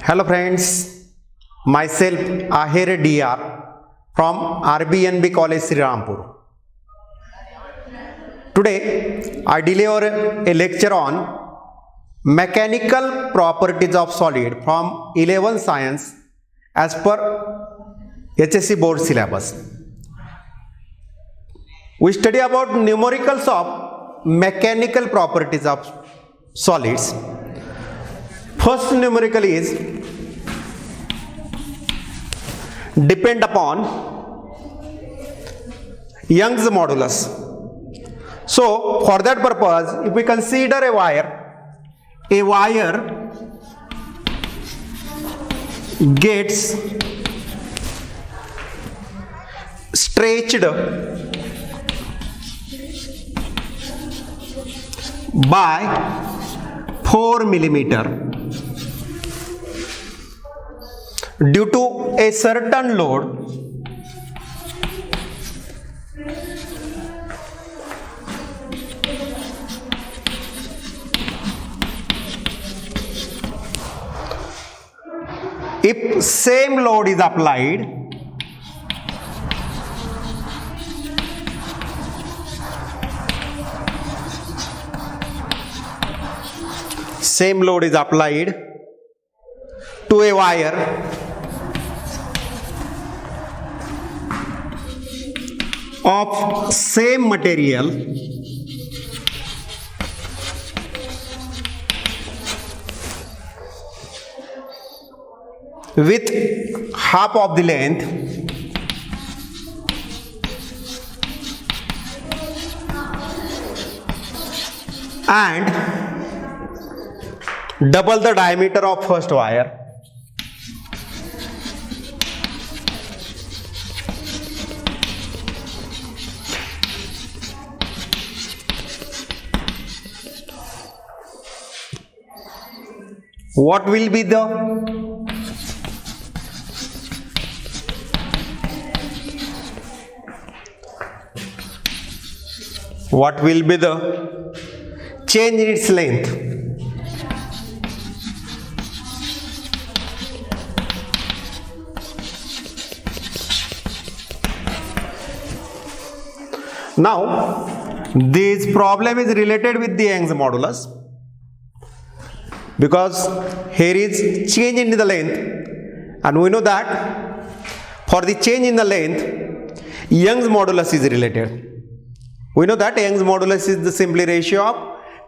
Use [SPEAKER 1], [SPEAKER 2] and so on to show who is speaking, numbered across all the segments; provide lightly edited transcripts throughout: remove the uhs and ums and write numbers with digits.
[SPEAKER 1] Hello friends, myself Ahir DR from RBNB College Srirampur. Today I deliver a lecture on mechanical properties of solid from 11 science as per HSC board syllabus. We study about numericals of mechanical properties of solids. First numerical is depend upon Young's modulus. So for that purpose, if we consider a wire gets stretched by 4 millimeter due to a certain load if same load is applied, to a wire of same material with half of the length and double the diameter of first wire, what will be the change in its length? Now this problem is related with the Young's modulus because here is change in the length, and we know that for the change in the length Young's modulus is related. We know that Young's modulus is the simply ratio of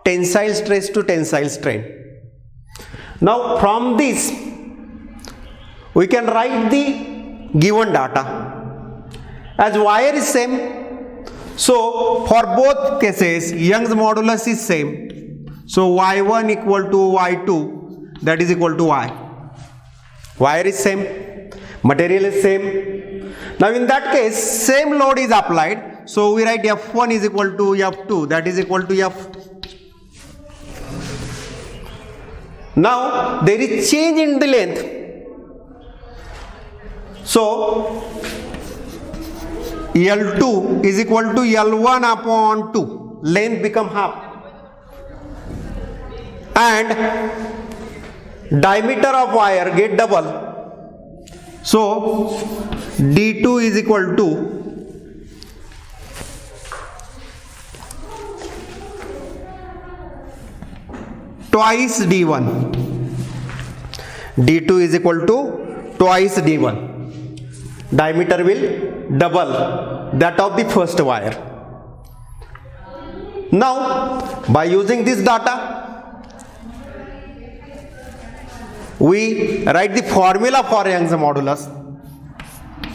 [SPEAKER 1] tensile stress to tensile strain. Now from this we can write the given data as wire is same. So for both cases Young's modulus is same. So y1 equal to y2, that is equal to y. Wire is same, material is same. Now in that case same load is applied. So we write F1 is equal to F2, that is equal to F. Now there is change in the length. So L2 is equal to L1 upon 2, length become half, and diameter of wire get double. So D2 is equal to twice D1. D2 is equal to twice D1. Diameter will double that of the first wire. Now by using this data we write the formula for Young's modulus.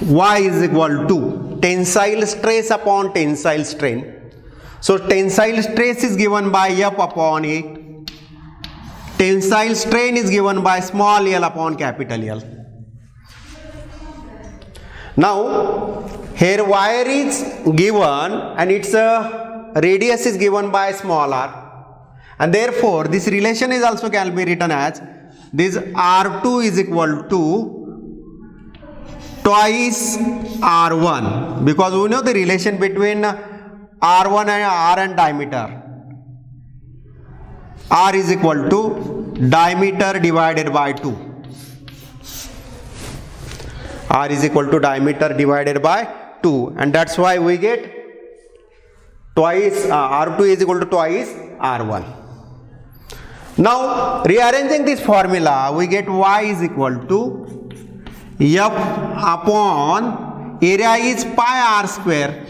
[SPEAKER 1] Y is equal to tensile stress upon tensile strain. So tensile stress is given by F upon A. Tensile strain is given by small l upon capital L. Now here wire is given and its radius is given by small r, and therefore this relation is also can be written as this R2 is equal to twice R1, because we know the relation between R1 and R and diameter. R is equal to diameter divided by 2. R is equal to diameter divided by 2, and that's why we get twice R2 is equal to twice R1. Now rearranging this formula, we get Y is equal to F upon area is pi R square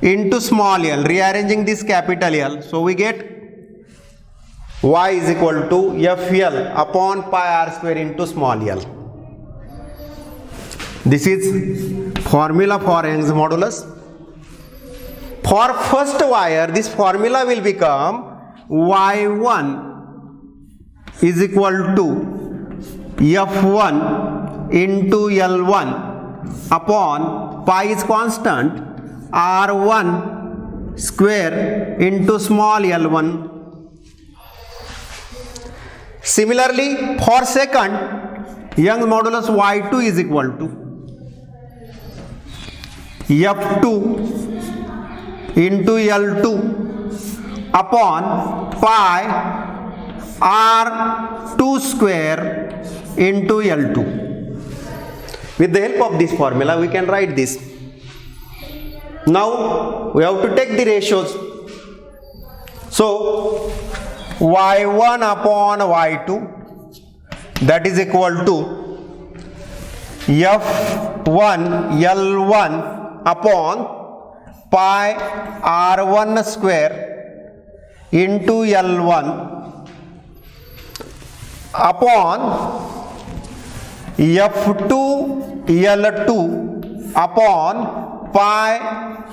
[SPEAKER 1] into small l, rearranging this capital L, so we get Y is equal to FL upon pi R square into small l. This is formula for Young's modulus. For first wire, this formula will become Y1 is equal to F1 into L1 upon pi is constant R1 square into small l1. Similarly, for second, Young's modulus Y2 is equal to F2 into L2 upon pi R2 square into L2. With the help of this formula, we can write this. Now we have to take the ratios. So Y1 upon Y2, that is equal to F1 L1 upon pi R1 square into L1 upon F2 L2 upon pi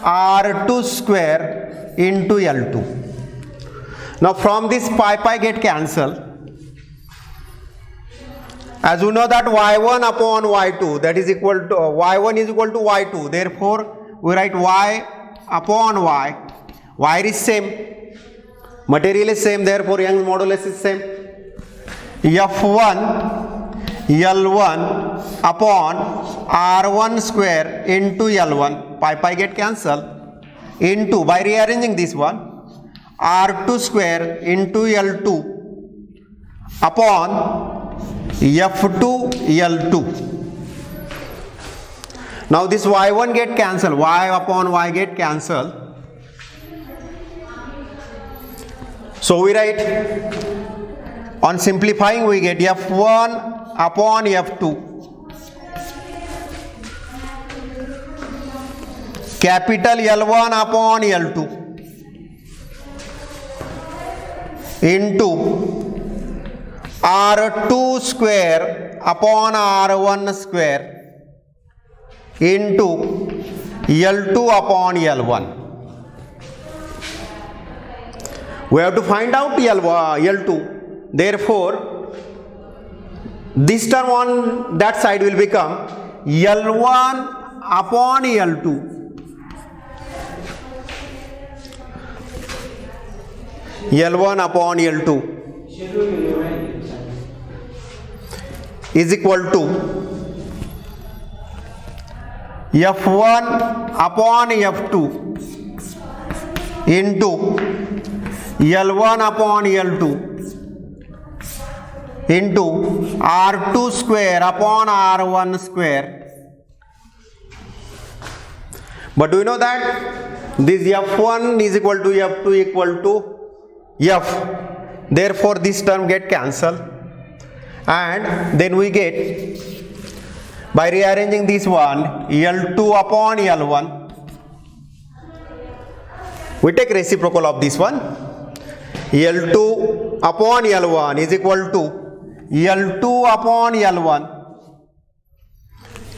[SPEAKER 1] R2 square into L2. Now from this pi get cancelled. As you know that Y1 upon Y2, that is equal to Y1 is equal to Y2. Therefore we write Y upon Y. Wire is same, material is same, therefore Young's modulus is same. F1 L1 upon R1 square into L1, pi get cancelled, into, by rearranging this one, R2 square into L2 upon F2 L2. Now this Y1 get cancelled, Y upon Y get cancelled. So we write, on simplifying we get F1 upon F2. Capital L1 upon L2 into R2 square upon R1 square into L2 upon L1. We have to find out L2. Therefore, this term on that side will become L1 upon L2. L1 upon L2 is equal to F1 upon F2 into L1 upon L2 into R2 square upon R1 square. But do you know that this F1 is equal to F2 equal to F, therefore this term get cancelled, and then we get, by rearranging this one, L2 upon L1, we take reciprocal of this one, L2 upon L1 is equal to L2 upon L1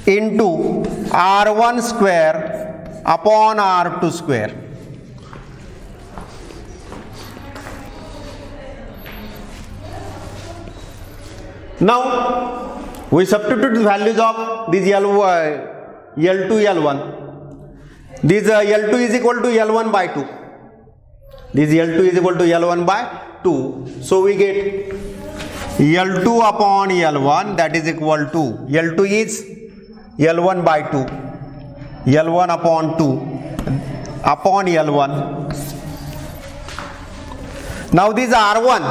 [SPEAKER 1] into R1 square upon R2 square. Now we substitute the values of this L2, L1. This L2 is equal to L1 by 2. This L2 is equal to L1 by 2. So we get L2 upon L1, that is equal to, L2 is L1 by 2, L1 upon 2 upon L1. Now this R1,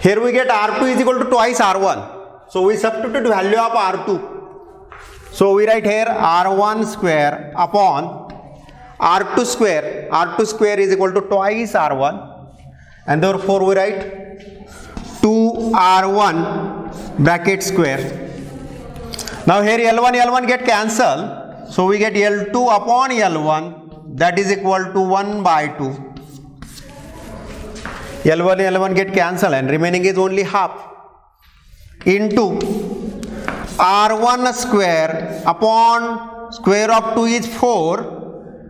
[SPEAKER 1] here we get R2 is equal to twice R1. So we substitute value of R2. So we write here R1 square upon R2 square. R2 square is equal to twice R1, and therefore we write 2R1 bracket square. Now here L1 get cancelled, so we get L2 upon L1, that is equal to 1 by 2. L1 get cancelled and remaining is only half, into R1 square upon square of 2 is 4,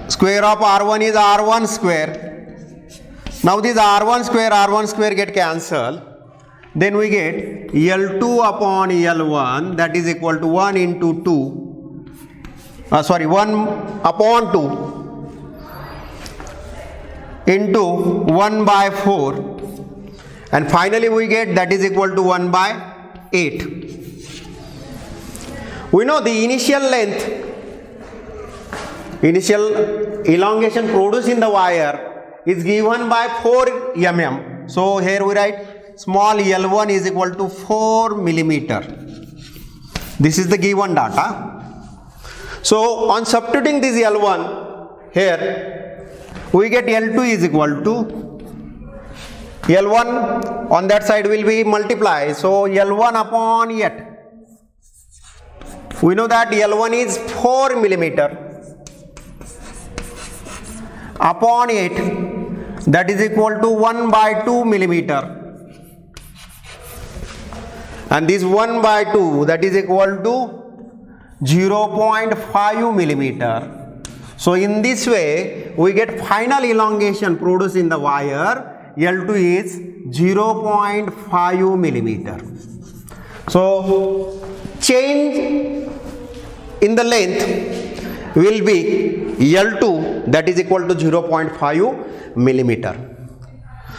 [SPEAKER 1] square of R1 is R1 square. Now this R1 square get cancelled, then we get L2 upon L1, that is equal to 1 into 2, 1 upon 2 into 1 by 4, and finally we get that is equal to 1 by 8. We know the initial elongation produced in the wire is given by 4 mm. So here we write small L1 is equal to 4 millimeter. This is the given data. So on substituting this L1 here, we get L2 is equal to L1 on that side will be multiplied. So L1 upon 8. We know that L1 is 4 millimeter upon 8, that is equal to 1 by 2 millimeter, and this 1 by 2 that is equal to 0.5 millimeter. So in this way we get final elongation produced in the wire. L2 is 0.5 millimeter. So change in the length will be L2, that is equal to 0.5 millimeter.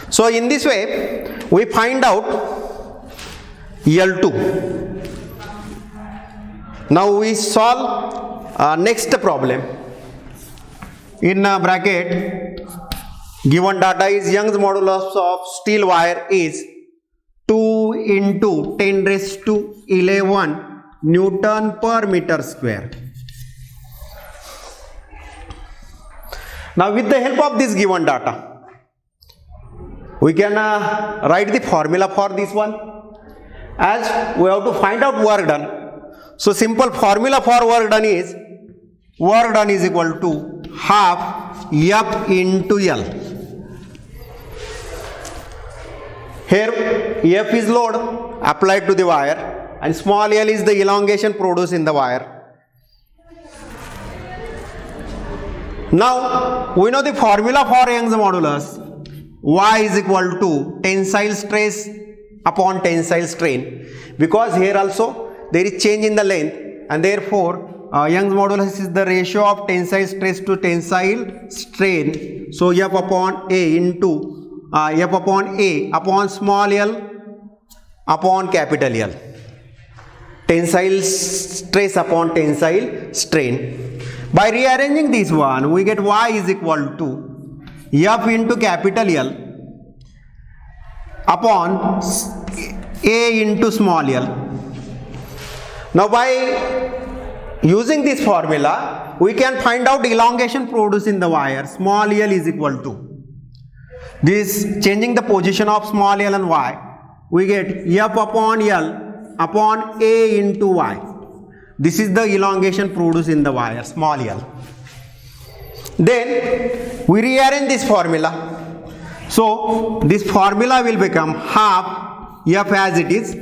[SPEAKER 1] So in this way we find out L2. Now we solve next problem. In bracket, given data is Young's modulus of steel wire is 2 into 10 raised to 11 Newton per meter square. Now with the help of this given data, we can write the formula for this one, as we have to find out work done. So simple formula for work done is equal to half F into L. Here F is load applied to the wire and small l is the elongation produced in the wire. Now we know the formula for Young's modulus. Y is equal to tensile stress upon tensile strain, because here also there is change in the length, and therefore Young's modulus is the ratio of tensile stress to tensile strain. So F upon A into F upon A upon small l upon capital L. Tensile stress upon tensile strain. By rearranging this one, we get Y is equal to F into capital L upon A into small l. Now by using this formula, we can find out elongation produced in the wire. Small l is equal to this, changing the position of small l and y, we get F upon L upon A into Y. This is the elongation produced in the wire, small l. Then we rearrange this formula. So this formula will become half F as it is.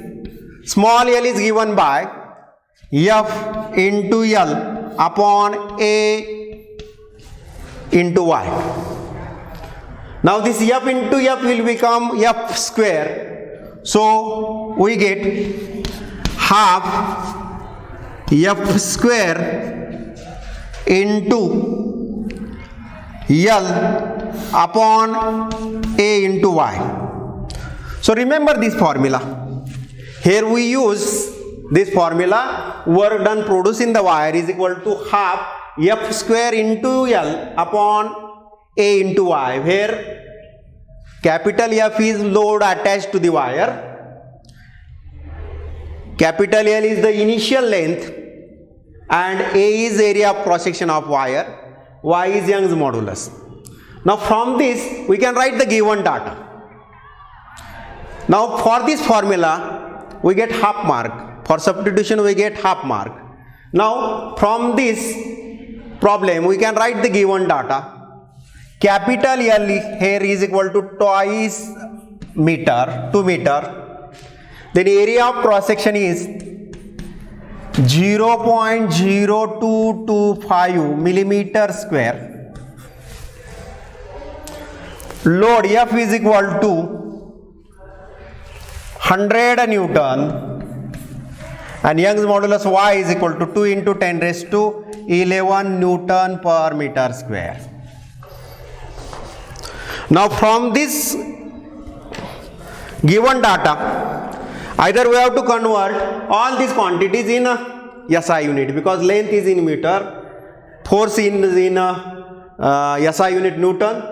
[SPEAKER 1] Small l is given by F into L upon A into Y. Now this F into F will become F square. So we get half F square into L upon A into Y. So remember this formula. Here we use this formula. Work done produced in the wire is equal to half F square into L upon A into Y, where capital F is load attached to the wire capital L is the initial length and A is area of cross section of wire, Y is Young's modulus. Now from this we can write the given data. Now for this formula we get half mark, for substitution we get half mark. Now from this problem we can write the given data. Capital L here is equal to twice meter, 2 meter. Then area of cross section is 0.0225 millimeter square. Load F is equal to 100 Newton and Young's modulus Y is equal to 2 into 10 raised to 11 Newton per meter square. Now from this given data, either we have to convert all these quantities in SI unit, because length is in meter, force is in SI unit Newton,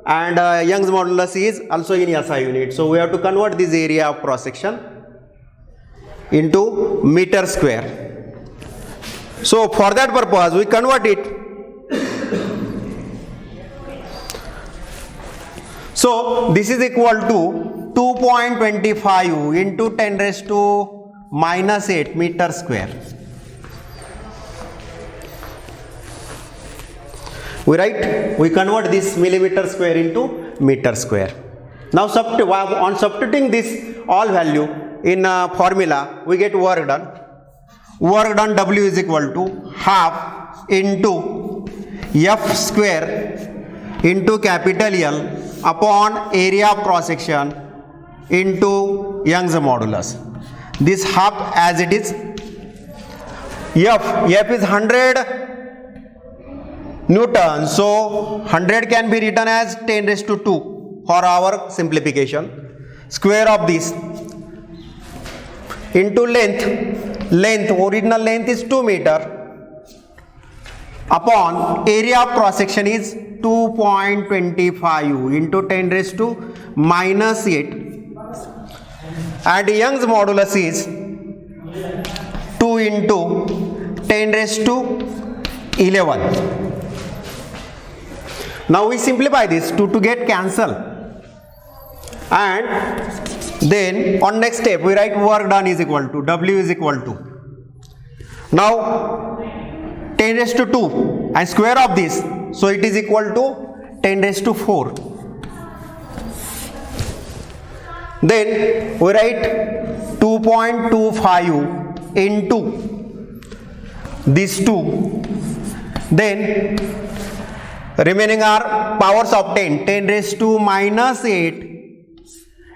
[SPEAKER 1] and Young's modulus is also in SI unit. So we have to convert this area of cross section into meter square. So for that purpose we convert it. So this is equal to 2.25 into 10 raised to minus 8 meter square. We convert this millimeter square into meter square. Now on substituting this all value in formula, we get work done. Work done W is equal to half into F square into capital L upon area of cross section into Young's modulus. This half as it is. F is 100 Newton, so 100 can be written as 10 raised to 2 for our simplification. Square of this into length, original length is 2 meter upon area of cross section is 2.25 into 10 raised to minus 8, and Young's modulus is 2 into 10 raised to 11. Now we simplify this to get cancel, and then on next step we write work done is equal to W is equal to, now 10 raised to 2 and square of this, so it is equal to 10 raised to 4. Then we write 2.25 into these 2, then remaining are powers of 10, 10 raised to minus 8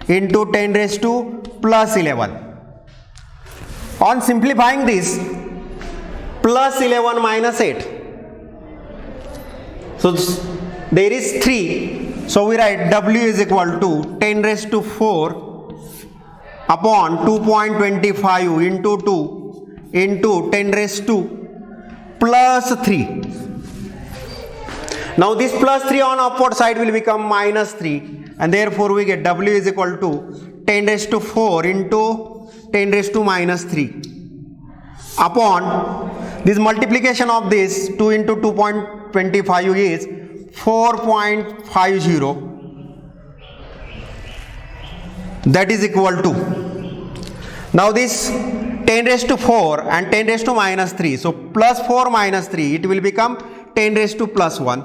[SPEAKER 1] into 10 raised to plus 11. On simplifying this, plus 11 minus 8, so there is 3, so we write W is equal to 10 raised to 4 upon 2.25 into 2 into 10 raised to plus 3. Now this plus 3 on upward side will become minus 3, and therefore we get W is equal to 10 raised to 4 into 10 raised to minus 3 upon this multiplication of this 2 into 2.25 is 4.50, that is equal to, now this 10 raised to 4 and 10 raised to minus 3, so plus 4 minus 3, it will become 10 raised to plus 1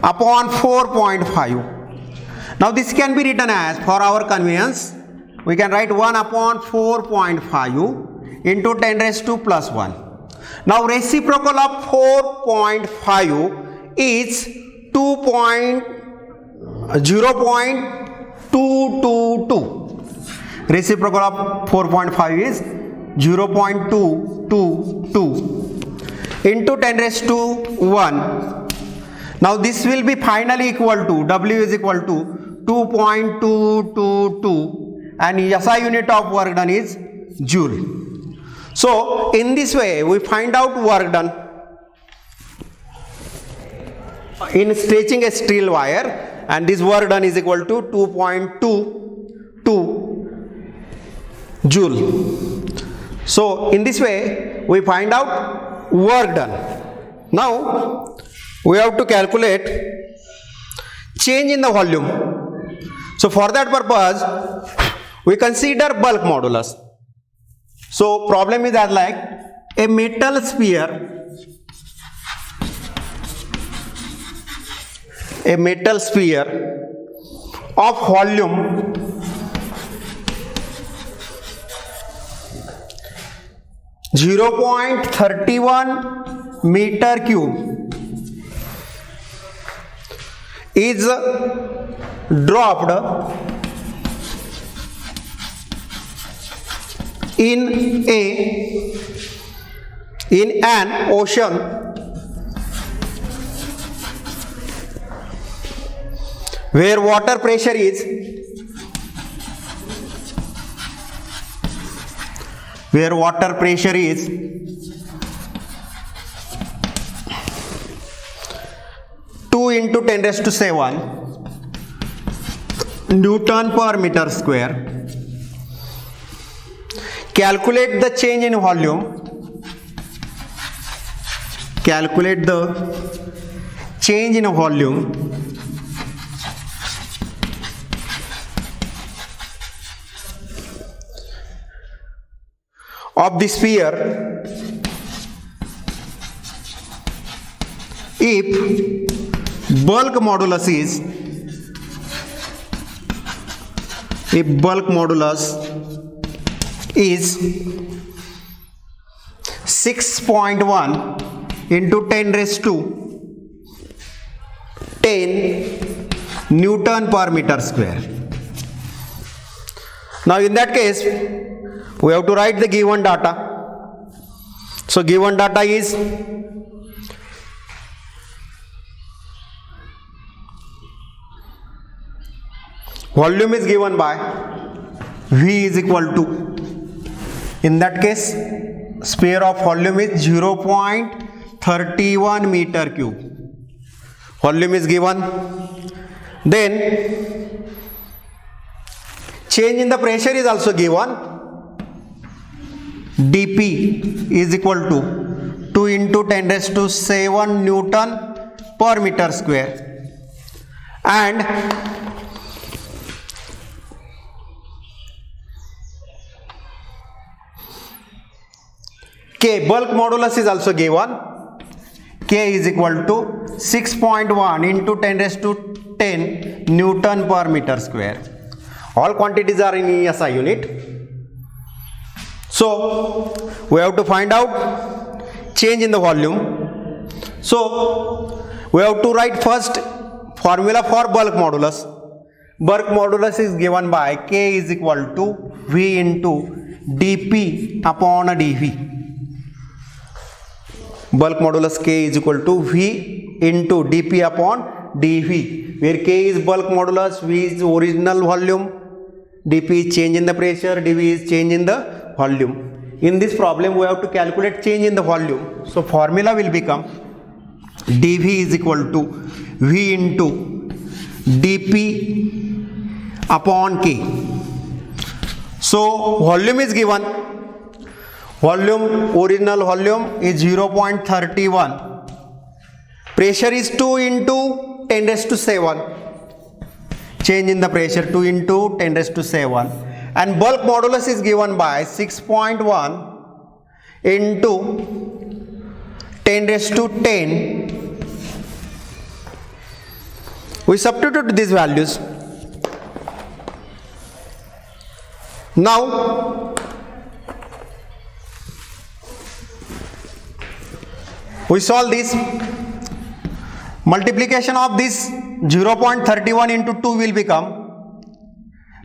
[SPEAKER 1] upon 4.5. Now this can be written as, for our convenience, we can write 1 upon 4.5 into 10 raised to plus 1. Now reciprocal of 4.5 is 0.222. Reciprocal of 4.5 is 0.222 into 10 raised to 1. Now this will be finally equal to, W is equal to 2.222, and SI unit of work done is joule. So in this way we find out work done in stretching a steel wire, and this work done is equal to 2.22 joule. So in this way we find out work done. Now we have to calculate change in the volume. So for that purpose we consider bulk modulus. So problem is as like a metal sphere of volume 0.31 meter cube is dropped in an ocean where water pressure is 2 into 10 raised to 7 Newton per meter square. Calculate the change in volume. Calculate the change in volume of the sphere if bulk modulus is 6.1 into 10 raised to 10 Newton per meter square. Now in that case we have to write the given data. So given data is volume is given by V is equal to, in that case sphere of volume is 0.31 meter cube. Volume is given. Then change in the pressure is also given. dP is equal to 2 into 10 raised to 7 Newton per meter square, and K, bulk modulus, is also given. K is equal to 6.1 into 10 raised to 10 Newton per meter square. All quantities are in SI unit. So we have to find out change in the volume. So we have to write first formula for bulk modulus. Bulk modulus is given by K is equal to V into dP upon dV. Bulk modulus K is equal to V into dP upon dV, where K is bulk modulus, V is original volume, dP is change in the pressure, dV is change in the volume. In this problem we have to calculate change in the volume. So formula will become dV is equal to V into dP upon K. So volume is given. Volume, original volume is 0.31. Pressure is 2 into 10 raised to 7. Change in the pressure 2 into 10 raised to 7. And bulk modulus is given by 6.1 into 10 raised to 10. We substitute these values. Now we solve this. Multiplication of this 0.31 into 2 will become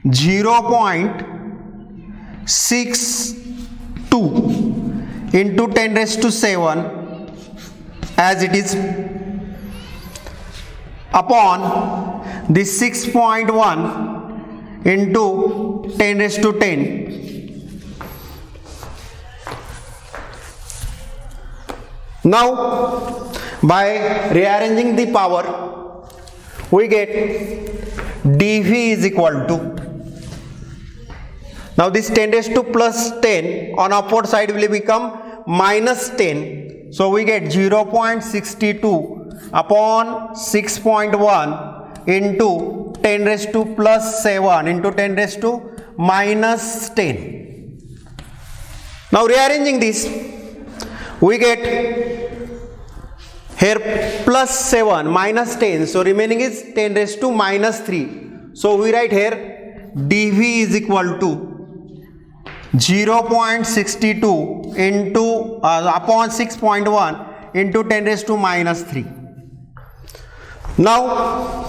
[SPEAKER 1] 0.62 into 10 raised to 7 as it is upon this 6.1 into 10 raised to 10. Now by rearranging the power we get dV is equal to Now this 10 raised to plus 10 on upward side will become minus 10. So we get 0.62 upon 6.1 into 10 raised to plus 7 into 10 raised to minus 10. Now rearranging this, we get here plus 7 minus 10, so remaining is 10 raised to minus 3. So we write here dV is equal to 0.62 into upon 6.1 into 10 raised to minus 3. Now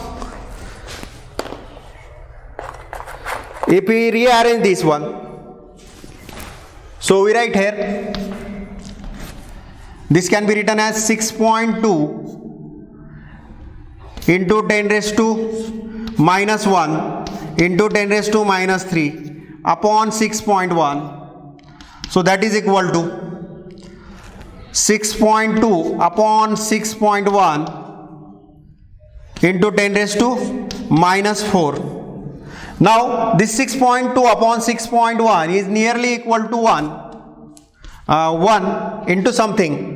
[SPEAKER 1] if we rearrange this one, so we write here this can be written as 6.2 into 10 raised to minus 1 into 10 raised to minus 3 upon 6.1. So that is equal to 6.2 upon 6.1 into 10 raised to minus 4. Now this 6.2 upon 6.1 is nearly equal to 1 into something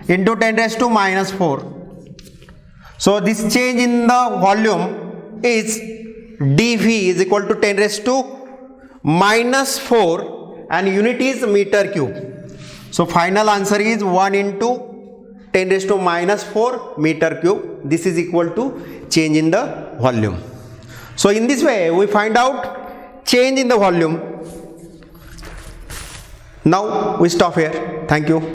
[SPEAKER 1] into 10 raised to minus 4. So this change in the volume is dV is equal to 10 raised to minus 4 and unit is meter cube. So final answer is 1 into 10 raised to minus 4 meter cube. This is equal to change in the volume. So in this way we find out change in the volume. Now we stop here. Thank you.